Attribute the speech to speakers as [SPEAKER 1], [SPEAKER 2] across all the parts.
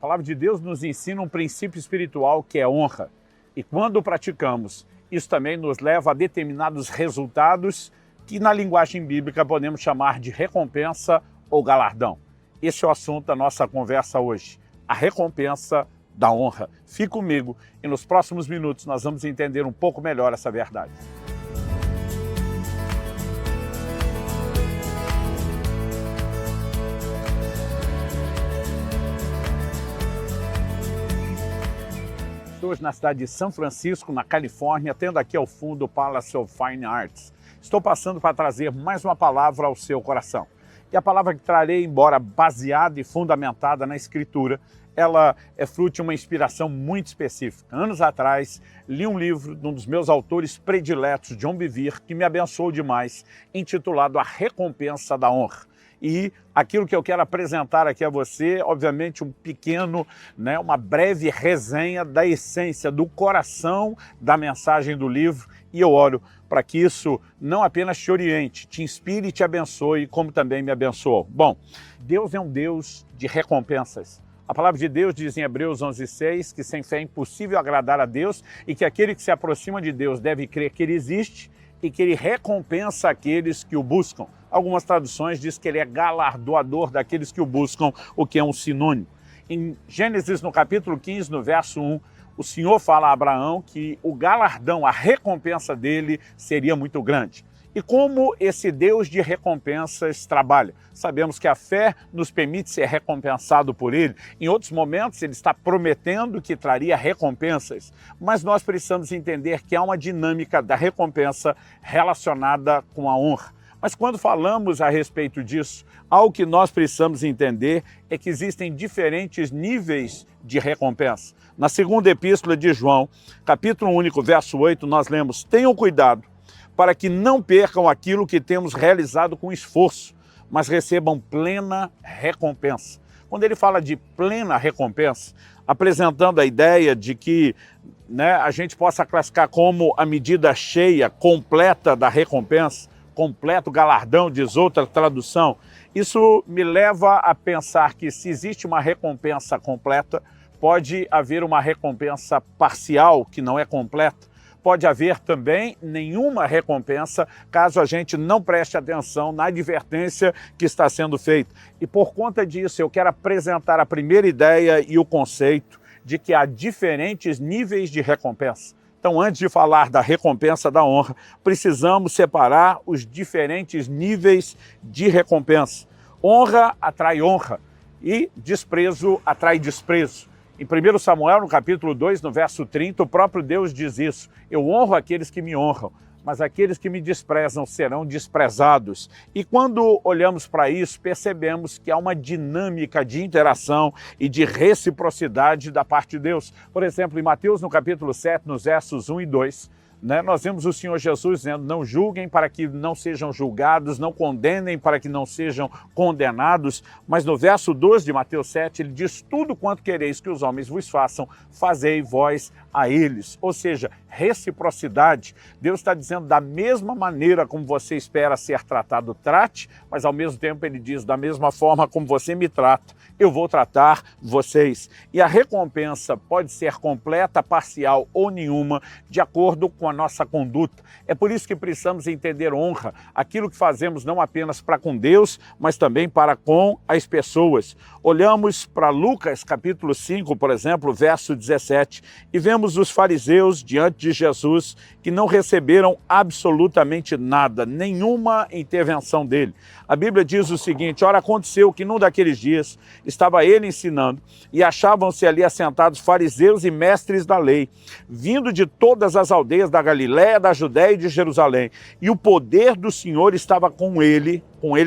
[SPEAKER 1] palavra de Deus nos ensina um princípio espiritual que é honra. E quando o praticamos, isso também nos leva a determinados resultados que na linguagem bíblica podemos chamar de recompensa ou galardão. Esse é o assunto da nossa conversa hoje, a recompensa da honra. Fique comigo e nos próximos minutos nós vamos entender um pouco melhor essa verdade. Hoje na cidade de São Francisco, na Califórnia, tendo aqui ao fundo o Palace of Fine Arts. Estou passando para trazer mais uma palavra ao seu coração. E a palavra que trarei, embora baseada e fundamentada na Escritura, ela é fruto de uma inspiração muito específica. Anos atrás, li um livro de um dos meus autores prediletos, John Bevere, que me abençoou demais, intitulado A Recompensa da Honra. E aquilo que eu quero apresentar aqui a você, obviamente uma breve resenha da essência, do coração da mensagem do livro. E eu oro para que isso não apenas te oriente, te inspire e te abençoe, como também me abençoou. Bom, Deus é um Deus de recompensas. A palavra de Deus diz em Hebreus 11:6 que sem fé é impossível agradar a Deus e que aquele que se aproxima de Deus deve crer que Ele existe e que Ele recompensa aqueles que o buscam. Algumas traduções dizem que Ele é galardoador daqueles que o buscam, o que é um sinônimo. Em Gênesis, no capítulo 15, no verso 1, o Senhor fala a Abraão que o galardão, a recompensa dele seria muito grande. E como esse Deus de recompensas trabalha? Sabemos que a fé nos permite ser recompensado por Ele. Em outros momentos, Ele está prometendo que traria recompensas. Mas nós precisamos entender que há uma dinâmica da recompensa relacionada com a honra. Mas quando falamos a respeito disso, algo que nós precisamos entender é que existem diferentes níveis de recompensa. Na segunda epístola de João, capítulo único, verso 8, nós lemos: tenham cuidado para que não percam aquilo que temos realizado com esforço, mas recebam plena recompensa. Quando ele fala de plena recompensa, apresentando a ideia de que a gente possa classificar como a medida cheia, completa da recompensa, completo galardão, diz outra tradução, isso me leva a pensar que se existe uma recompensa completa, pode haver uma recompensa parcial, que não é completa. Pode haver também nenhuma recompensa caso a gente não preste atenção na advertência que está sendo feita. E por conta disso eu quero apresentar a primeira ideia e o conceito de que há diferentes níveis de recompensa. Então, antes de falar da recompensa da honra, precisamos separar os diferentes níveis de recompensa. Honra atrai honra e desprezo atrai desprezo. Em 1 Samuel, no capítulo 2, no verso 30, o próprio Deus diz isso: eu honro aqueles que me honram, mas aqueles que me desprezam serão desprezados. E quando olhamos para isso, percebemos que há uma dinâmica de interação e de reciprocidade da parte de Deus. Por exemplo, em Mateus, no capítulo 7, nos versos 1 e 2, nós vemos o Senhor Jesus dizendo: não julguem para que não sejam julgados, não condenem para que não sejam condenados. Mas no verso 12 de Mateus 7, ele diz: tudo quanto quereis que os homens vos façam, fazei vós a eles. Ou seja, reciprocidade. Deus está dizendo: da mesma maneira como você espera ser tratado, trate, mas ao mesmo tempo ele diz: da mesma forma como você me trata, eu vou tratar vocês. E a recompensa pode ser completa, parcial ou nenhuma, de acordo com a nossa conduta. É por isso que precisamos entender honra, aquilo que fazemos não apenas para com Deus, mas também para com as pessoas. Olhamos para Lucas, capítulo 5, por exemplo, verso 17, e vemos os fariseus diante de Jesus que não receberam absolutamente nada, nenhuma intervenção dele. A Bíblia diz o seguinte: ora, aconteceu que num daqueles dias estava ele ensinando e achavam-se ali assentados fariseus e mestres da lei, vindo de todas as aldeias da Galiléia, da Judéia e de Jerusalém. E o poder do Senhor estava com ele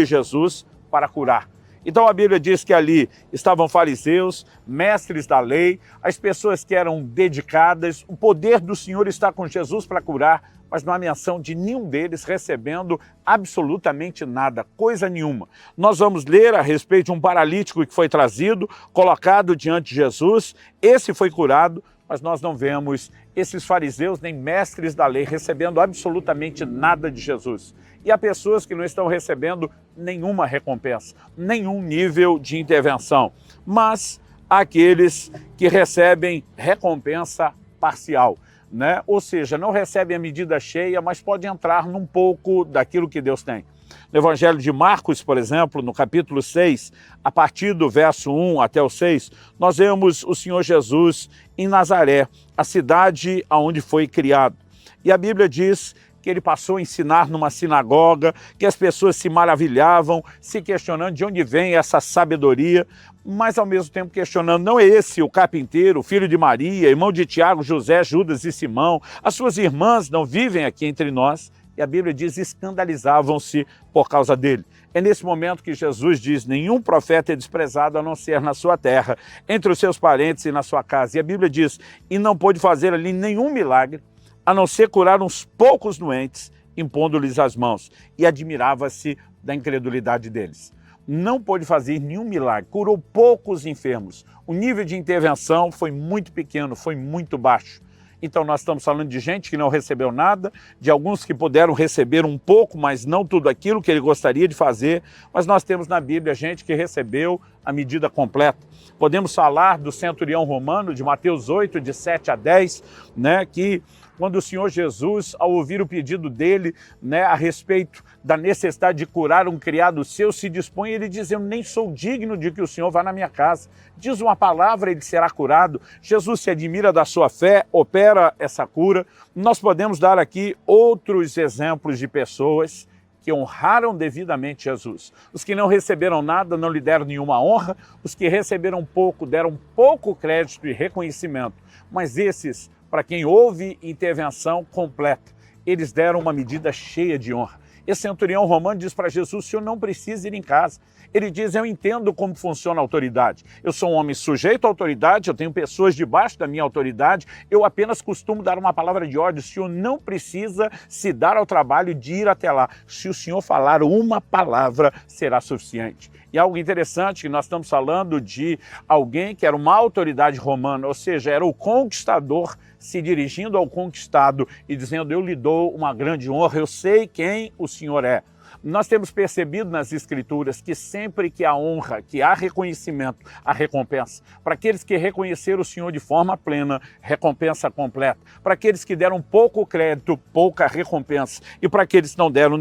[SPEAKER 1] Jesus, para curar. Então a Bíblia diz que ali estavam fariseus, mestres da lei, as pessoas que eram dedicadas, o poder do Senhor está com Jesus para curar, mas não há menção de nenhum deles recebendo absolutamente nada, coisa nenhuma. Nós vamos ler a respeito de um paralítico que foi trazido, colocado diante de Jesus, esse foi curado, mas nós não vemos esses fariseus nem mestres da lei recebendo absolutamente nada de Jesus. E há pessoas que não estão recebendo nenhuma recompensa, nenhum nível de intervenção. Mas àqueles que recebem recompensa parcial, né? Ou seja, não recebem a medida cheia, mas pode entrar num pouco daquilo que Deus tem. No Evangelho de Marcos, por exemplo, no capítulo 6, a partir do verso 1 até o 6, nós vemos o Senhor Jesus em Nazaré, a cidade onde foi criado. E a Bíblia diz que ele passou a ensinar numa sinagoga, que as pessoas se maravilhavam, se questionando de onde vem essa sabedoria, mas ao mesmo tempo questionando, não é esse o carpinteiro, filho de Maria, irmão de Tiago, José, Judas e Simão? As suas irmãs não vivem aqui entre nós? E a Bíblia diz, escandalizavam-se por causa dele. É nesse momento que Jesus diz, nenhum profeta é desprezado a não ser na sua terra, entre os seus parentes e na sua casa. E a Bíblia diz, e não pôde fazer ali nenhum milagre, a não ser curar uns poucos doentes, impondo-lhes as mãos. E admirava-se da incredulidade deles. Não pôde fazer nenhum milagre, curou poucos enfermos. O nível de intervenção foi muito pequeno, foi muito baixo. Então nós estamos falando de gente que não recebeu nada, de alguns que puderam receber um pouco, mas não tudo aquilo que ele gostaria de fazer, mas nós temos na Bíblia gente que recebeu a medida completa. Podemos falar do centurião romano, de Mateus 8, de 7 a 10, né, que quando o Senhor Jesus, ao ouvir o pedido dele, né, a respeito da necessidade de curar um criado seu, se dispõe, ele diz, eu nem sou digno de que o Senhor vá na minha casa. Diz uma palavra, ele será curado. Jesus se admira da sua fé, opera essa cura. Nós podemos dar aqui outros exemplos de pessoas que honraram devidamente Jesus. Os que não receberam nada não lhe deram nenhuma honra, os que receberam pouco deram pouco crédito e reconhecimento. Mas esses, para quem houve intervenção completa, eles deram uma medida cheia de honra. Esse centurião romano diz para Jesus, o senhor não precisa ir em casa. Ele diz, eu entendo como funciona a autoridade. Eu sou um homem sujeito à autoridade, eu tenho pessoas debaixo da minha autoridade, eu apenas costumo dar uma palavra de ordem. O senhor não precisa se dar ao trabalho de ir até lá. Se o senhor falar uma palavra, será suficiente. E algo interessante, que nós estamos falando de alguém que era uma autoridade romana, ou seja, era o conquistador se dirigindo ao conquistado e dizendo, eu lhe dou uma grande honra, eu sei quem o senhor é. Nós temos percebido nas Escrituras que sempre que há honra, que há reconhecimento, há recompensa. Para aqueles que reconheceram o Senhor de forma plena, recompensa completa. Para aqueles que deram pouco crédito, pouca recompensa. E para aqueles que não deram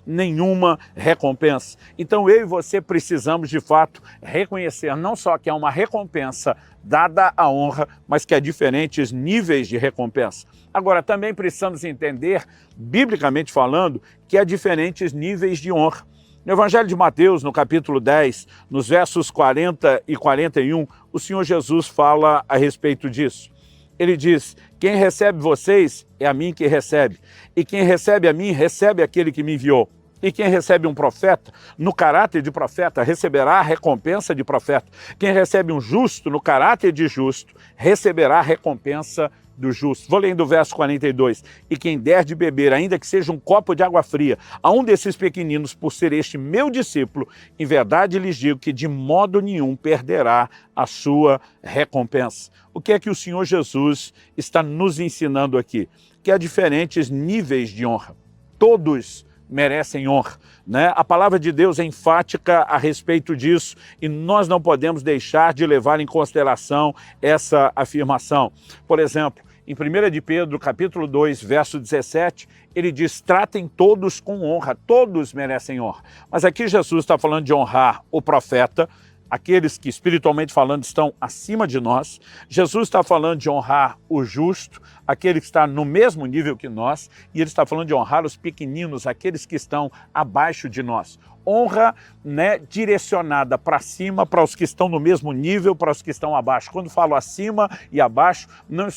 [SPEAKER 1] nenhuma recompensa. Então eu e você precisamos de fato reconhecer não só que há uma recompensa dada a honra, mas que há diferentes níveis de recompensa. Agora, também precisamos entender, biblicamente falando, que há diferentes níveis de honra. No Evangelho de Mateus, no capítulo 10, nos versos 40 e 41, o Senhor Jesus fala a respeito disso. Ele diz, quem recebe vocês é a mim que recebe, e quem recebe a mim recebe aquele que me enviou. E quem recebe um profeta, no caráter de profeta, receberá a recompensa de profeta. Quem recebe um justo, no caráter de justo, receberá a recompensa do justo. Vou ler do verso 42. E quem der de beber, ainda que seja um copo de água fria, a um desses pequeninos, por ser este meu discípulo, em verdade lhes digo que de modo nenhum perderá a sua recompensa. O que é que o Senhor Jesus está nos ensinando aqui? Que há diferentes níveis de honra. Todos merecem honra, né? A palavra de Deus é enfática a respeito disso e nós não podemos deixar de levar em consideração essa afirmação. Por exemplo, em 1 de Pedro, capítulo 2, verso 17, ele diz, tratem todos com honra, todos merecem honra. Mas aqui Jesus está falando de honrar o profeta, aqueles que espiritualmente falando estão acima de nós. Jesus está falando de honrar o justo, aquele que está no mesmo nível que nós, e ele está falando de honrar os pequeninos, aqueles que estão abaixo de nós. Honra, né, direcionada para cima, para os que estão no mesmo nível, para os que estão abaixo. Quando falo acima e abaixo, não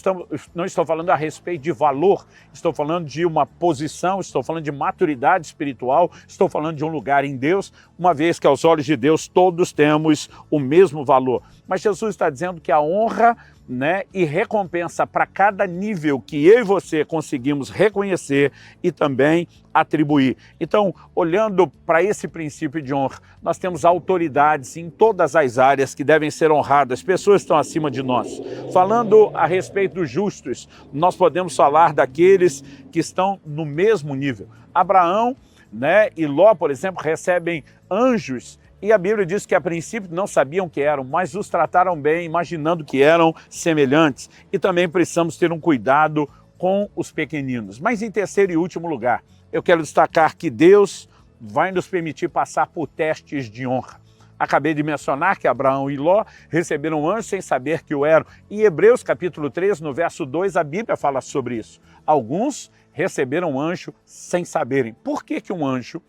[SPEAKER 1] estou falando a respeito de valor, estou falando de uma posição, estou falando de maturidade espiritual, estou falando de um lugar em Deus, uma vez que aos olhos de Deus todos temos o mesmo valor. Mas Jesus está dizendo que a honra, né, e recompensa para cada nível que eu e você conseguimos reconhecer e também atribuir. Então, olhando para esse princípio de honra, nós temos autoridades em todas as áreas que devem ser honradas, pessoas que estão acima de nós. Falando a respeito dos justos, nós podemos falar daqueles que estão no mesmo nível. Abraão, né, e Ló, por exemplo, recebem anjos E a Bíblia diz que a princípio não sabiam que eram, mas os trataram bem, imaginando que eram semelhantes. E também precisamos ter um cuidado com os pequeninos. Mas em terceiro e último lugar, eu quero destacar que Deus vai nos permitir passar por testes de honra. Acabei de mencionar que Abraão e Ló receberam um anjo sem saber que o eram. Em Hebreus capítulo 3, no verso 2, a Bíblia fala sobre isso. Alguns receberam um anjo sem saberem. Por que um anjo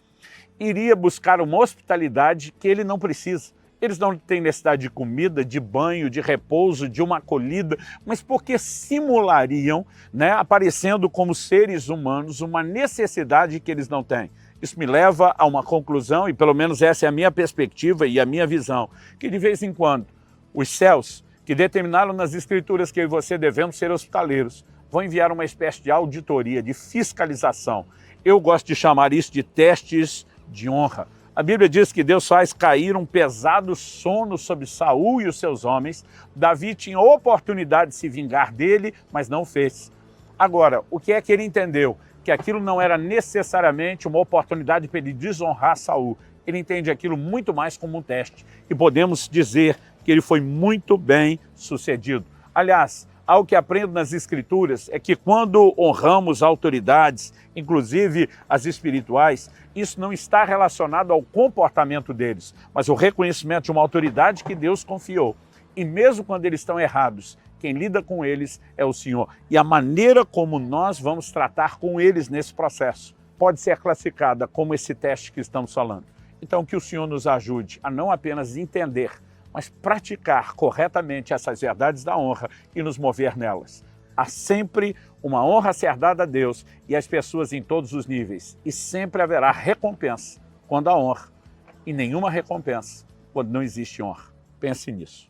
[SPEAKER 1] iria buscar uma hospitalidade que ele não precisa? Eles não têm necessidade de comida, de banho, de repouso, de uma acolhida, mas porque simulariam, aparecendo como seres humanos, uma necessidade que eles não têm. Isso me leva a uma conclusão, e pelo menos essa é a minha perspectiva e a minha visão, que de vez em quando os céus, que determinaram nas Escrituras que eu e você devemos ser hospitaleiros, vão enviar uma espécie de auditoria, de fiscalização. Eu gosto de chamar isso de testes de honra. A Bíblia diz que Deus faz cair um pesado sono sobre Saul e os seus homens. Davi tinha oportunidade de se vingar dele, mas não fez. Agora, o que é que ele entendeu? Que aquilo não era necessariamente uma oportunidade para ele desonrar Saul. Ele entende aquilo muito mais como um teste. E podemos dizer que ele foi muito bem sucedido. Aliás, algo que aprendo nas Escrituras é que quando honramos autoridades, inclusive as espirituais, isso não está relacionado ao comportamento deles, mas ao reconhecimento de uma autoridade que Deus confiou. E mesmo quando eles estão errados, quem lida com eles é o Senhor. E a maneira como nós vamos tratar com eles nesse processo pode ser classificada como esse teste que estamos falando. Então, que o Senhor nos ajude a não apenas entender, mas praticar corretamente essas verdades da honra e nos mover nelas. Há sempre uma honra a ser dada a Deus e às pessoas em todos os níveis. E sempre haverá recompensa quando há honra e nenhuma recompensa quando não existe honra. Pense nisso.